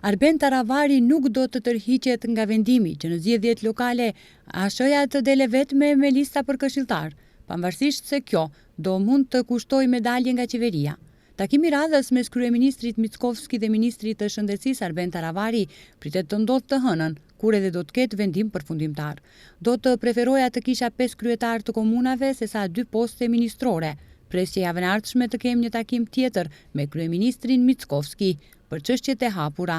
Arben Taravari nuk do të tërhiqet nga vendimi që në zgjedhjet lokale ASH-ja të dele vetme me lista për këshilltar, pavarësisht se kjo do mund të kushtoj medalje nga qeveria. Takimi radhës mes kryeministrit Mickovski dhe ministrit të shëndetësisë Arben Taravari pritet të ndodhë të hënën, kur edhe do të ketë vendim përfundimtar. Do të preferoja të kisha 5 kryetar të komunave sesa 2 poste ministrore. Pres që javën e ardhshme të kemi një takim tjetër me kryeministrin Mickovski për çështjet e hapura,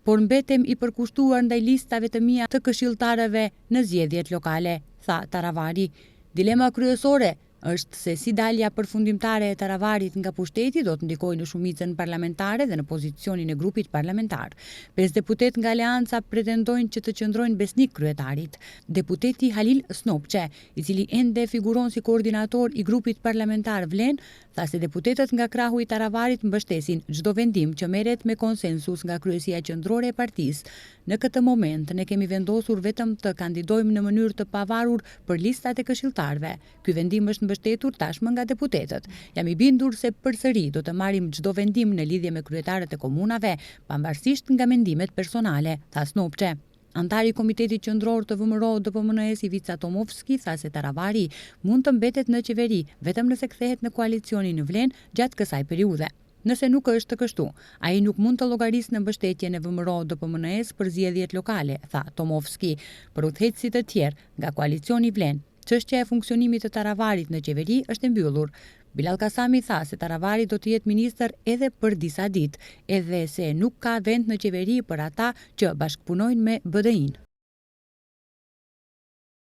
por mbetem i përkushtuar ndaj listave të mia të këshilltarëve në zgjedhjet lokale, tha Taravari. Dilema kryesore është se si dalja përfundimtare e Taravarit nga pushteti do të ndikojë në shumicën parlamentare dhe në pozicionin e grupit parlamentar. 5 deputet nga Aleanca pretendojnë që të qëndrojnë besnik kryetarit. Deputeti Halil Snopçe, i cili ende figuron si koordinator i grupit parlamentar Vlen, tha se deputetët nga krahu i Taravarit mbështesin çdo vendim që merret me konsensus nga kryesia qendrore e partisë. Në këtë moment ne kemi vendosur vetëm të kandidojmë në mënyrë të pavarur për listat e këshilltarëve. Ky vendim është mbështetur tashmë nga deputetët. Jam i bindur se përsëri do të marrim çdo vendim në lidhje me kryetarët e komunave, pavarësisht nga mendimet personale, tha Snopçe. Antari i Komitetit Qendror të VMRO-DPMNE-s Ivica Tomovski tha se Taravari mund të mbetet në qeveri vetëm nëse kthehet në koalicionin në Vlen gjatë kësaj periudhe. Nëse nuk është të kështu, ai nuk mund të llogarisë në mbështetjen e VMRO-DPMNE-s për zgjedhjet lokale, tha Tomovski. Për udhëheqësit e tjerë nga koalicioni Vlen, çështja e funksionimit të Taravarit në qeveri është e mbyllur. Bilal Kasami tha se Taravari do të jetë ministër edhe për disa ditë, edhe se nuk ka vend në qeveri për ata që bashkëpunojnë me BDI-n.